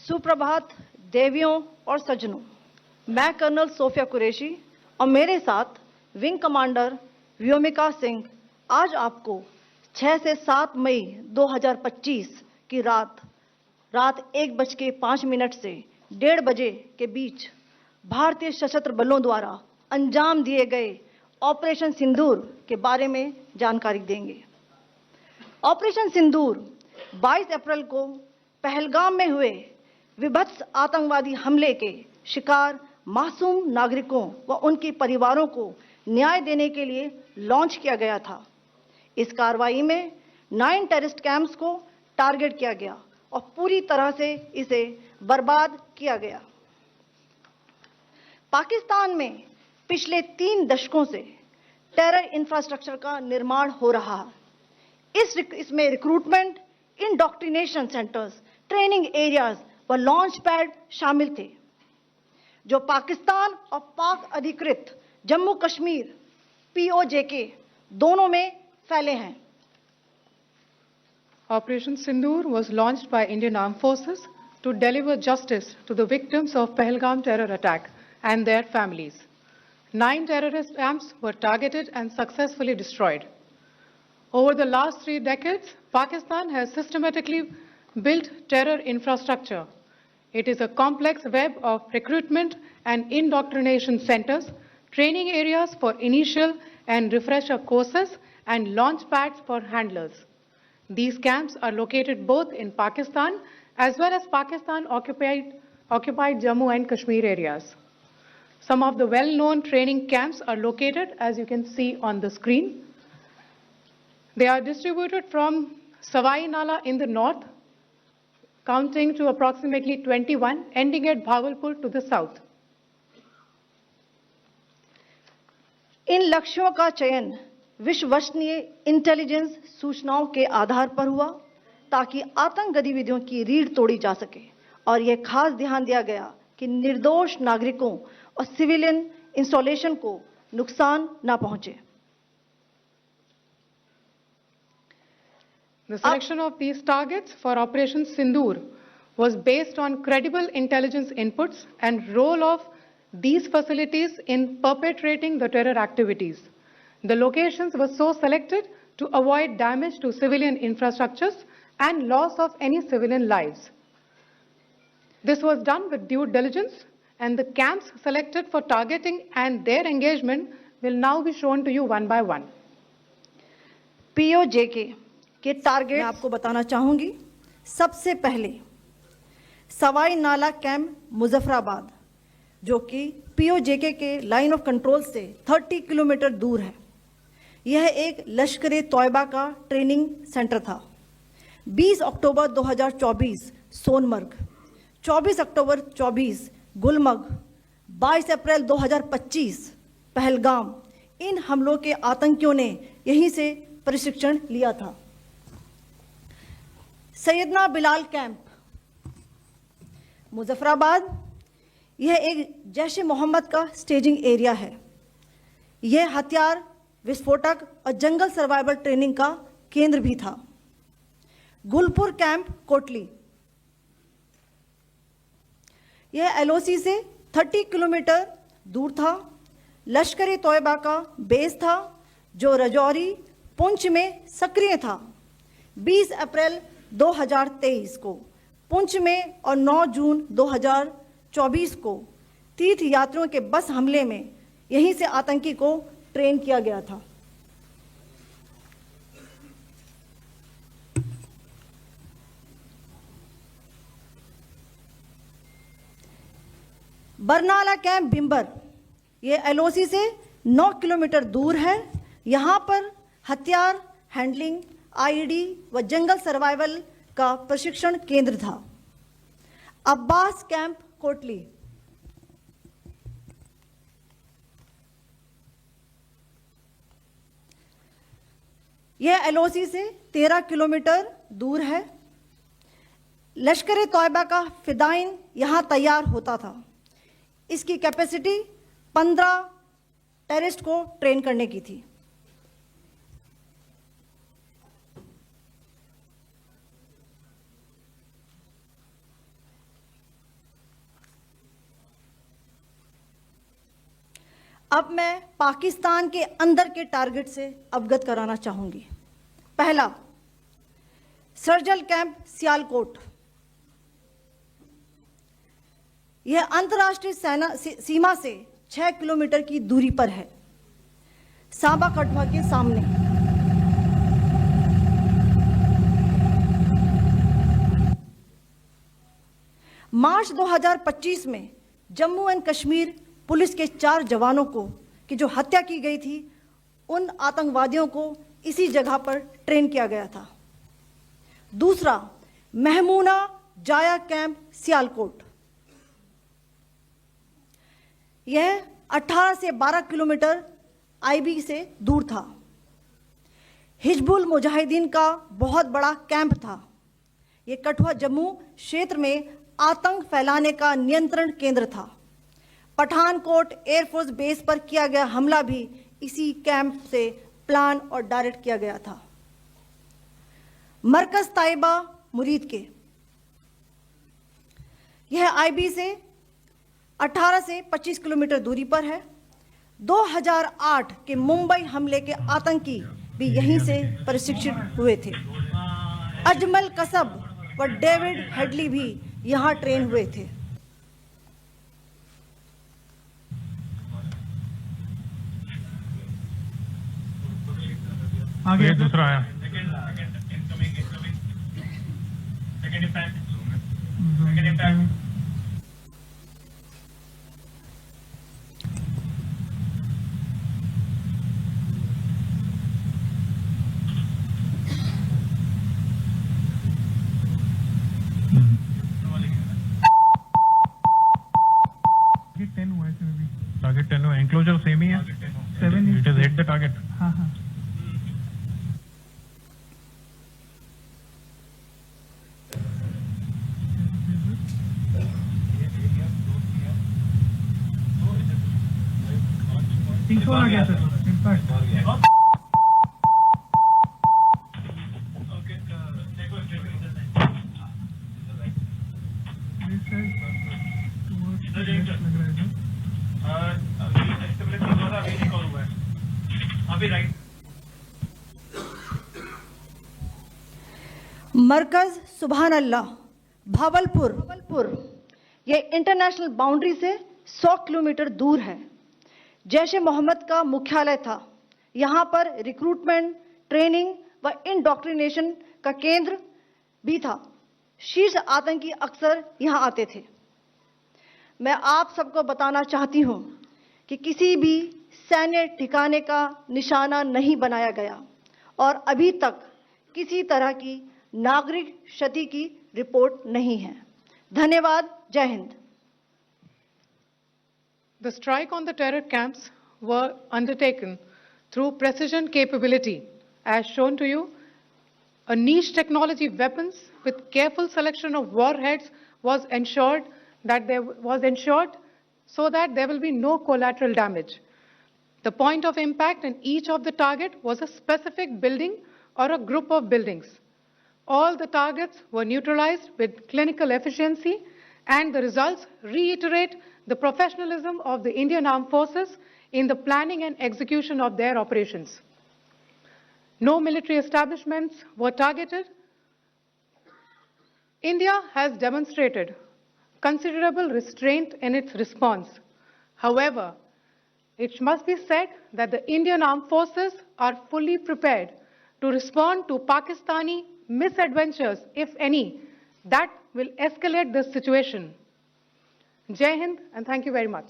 सुप्रभात देवियों और सज्जनों, मैं कर्नल सोफिया कुरैशी और मेरे साथ विंग कमांडर व्योमिका सिंह आज आपको 6 से 7 मई 2025 की रात 1:05 से 1:30 बजे के बीच भारतीय सशस्त्र बलों द्वारा अंजाम दिए गए ऑपरेशन सिंदूर के बारे में जानकारी देंगे। ऑपरेशन सिंदूर 22 अप्रैल को पहलगाम में हुए विभत्स आतंकवादी हमले के शिकार मासूम नागरिकों व उनके परिवारों को न्याय देने के लिए लॉन्च किया गया था। इस कार्रवाई में 9 टेररिस्ट कैंप्स को टारगेट किया गया और पूरी तरह से इसे बर्बाद किया गया। पाकिस्तान में पिछले 3 दशकों से टेरर इंफ्रास्ट्रक्चर का निर्माण हो रहा है। इसमें recruitment, indoctrination centres, training areas व लॉन्च पैड शामिल थे, जो पाकिस्तान और पाक अधिकृत जम्मू कश्मीर POJK दोनों में फैले हैं। Operation Sindoor was launched by Indian Armed Forces to deliver justice to the victims of Pahalgam terror attack and their families. 9 terrorist camps were targeted and successfully destroyed. Over the last 3 decades, Pakistan has systematically built terror infrastructure. It is a complex web of recruitment and indoctrination centers, training areas for initial and refresher courses, and launch pads for handlers. These camps are located both in Pakistan as well as Pakistan-occupied Jammu and Kashmir areas. Some of the well-known training camps are located, as you can see on the screen. They are distributed from Savai Nala in the north, counting to approximately 21, ending at Bhagalpur to the south. इन लक्ष्यों का चयन विश्वसनीय intelligence सूचनाओं के आधार पर हुआ ताकि आतंक गतिविधियों की रीढ़ तोड़ी जा सके, और यह खास ध्यान दिया गया कि निर्दोष नागरिकों और सिविलियन इंस्टॉलेशन को नुकसान न पहुंचे। The selection of these targets for Operation Sindoor was based on credible intelligence inputs and role of these facilities in perpetrating the terror activities. The locations were so selected to avoid damage to civilian infrastructures and loss of any civilian lives. This was done with due diligence, and the camps selected for targeting and their engagement will now be shown to you one by one. POJK के target मैं आपको बताना चाहूंगी। सबसे पहले सवाई नाला camp Muzaffarabad, जो कि POJK के लाइन ऑफ कंट्रोल से 30 किलोमीटर दूर है। यह एक लश्कर तौयबा का ट्रेनिंग सेंटर था। 20 अक्टूबर 2024 सोनमर्ग, 24 अक्टूबर 24 गुलमर्ग, 22 अप्रैल 2025 पहलगाम, इन हमलों के आतंकियों ने यहीं से प्रशिक्षण लिया था। सैयदना बिलाल कैंप मुजफ्फराबाद, यह एक जैश मोहम्मद का स्टेजिंग एरिया है। यह हथियार, विस्फोटक और जंगल सर्वाइवल ट्रेनिंग का केंद्र भी था। गुलपुर कैंप कोटली, यह LOC से 30 किलोमीटर दूर था। लश्कर तौयबा का बेस था, जो रजौरी, पुंछ में सक्रिय था। 20 अप्रैल 2023 को पुंछ में और 9 जून 2024 को तीर्थ यात्रियों के बस हमले में यहीं से आतंकी को ट्रेन किया गया था। बरनाला कैंप बिंबर, यह LOC से 9 किलोमीटर दूर है। यहाँ पर हथियार, हैंडलिंग, IED व जंगल सर्वाइवल का प्रशिक्षण केंद्र था। अब्बास कैंप कोटली, यह LOC से 13 किलोमीटर दूर है। लश्कर तौयबा का फिदाइन यहां तैयार होता था। इसकी कैपेसिटी 15 टेररिस्ट को ट्रेन करने की थी। अब मैं पाकिस्तान के अंदर के टारगेट से अवगत कराना चाहूंगी। पहला, सर्जिकल कैंप सियालकोट। यह अंतर्राष्ट्रीय सीमा से 6 किलोमीटर की दूरी पर है, सांबा कठुआ के सामने। मार्च 2025 में जम्मू एंड कश्मीर पुलिस के 4 जवानों को की जो हत्या की गई थी, उन आतंकवादियों को इसी जगह पर ट्रेन किया गया था। दूसरा, महमूना जाया कैंप सियालकोट। यह 18 से 12 किलोमीटर आईबी से दूर था। हिजबुल मुजाहिदीन का बहुत बड़ा कैंप था। यह कठुआ जम्मू क्षेत्र में आतंक फैलाने का नियंत्रण केंद्र था। पठानकोट एयरफोर्स बेस पर किया गया हमला भी इसी कैंप से प्लान और डायरेक्ट किया गया था। मरकज ताइबा मुरीद के, यह आईबी से 18 से 25 किलोमीटर दूरी पर है। 2008 के मुंबई हमले के आतंकी भी यहीं से प्रशिक्षित हुए थे। अजमल कसब व डेविड हेडली भी यहां ट्रेन हुए थे। आगे दूसरा आया। टारगेट 10 हुआ, एंक्लोजर सेम ही है। 7 it is hit the target. हाँ हाँ। आ गया सर, इम्पैक्ट मरकज सुभान अल्लाह भावलपुर, यह इंटरनेशनल बाउंड्री से 100 किलोमीटर दूर है। जैश ए मोहम्मद का मुख्यालय था। यहाँ पर रिक्रूटमेंट, ट्रेनिंग व इंडॉक्ट्रिनेशन का केंद्र भी था। शीर्ष आतंकी अक्सर यहाँ आते थे। मैं आप सबको बताना चाहती हूँ कि किसी भी सैन्य ठिकाने का निशाना नहीं बनाया गया और अभी तक किसी तरह की नागरिक क्षति की रिपोर्ट नहीं है। धन्यवाद। जय Hind. The strike on the terror camps were undertaken through precision capability, as shown to you. A niche technology weapons with careful selection of warheads was ensured so that there will be no collateral damage. The point of impact in each of the target was a specific building or a group of buildings. All the targets were neutralized with clinical efficiency, and the results reiterate the professionalism of the Indian Armed Forces in the planning and execution of their operations. No military establishments were targeted. India has demonstrated considerable restraint in its response. However, it must be said that the Indian Armed Forces are fully prepared to respond to Pakistani misadventures, if any, that will escalate the situation. Jai Hind, and thank you very much.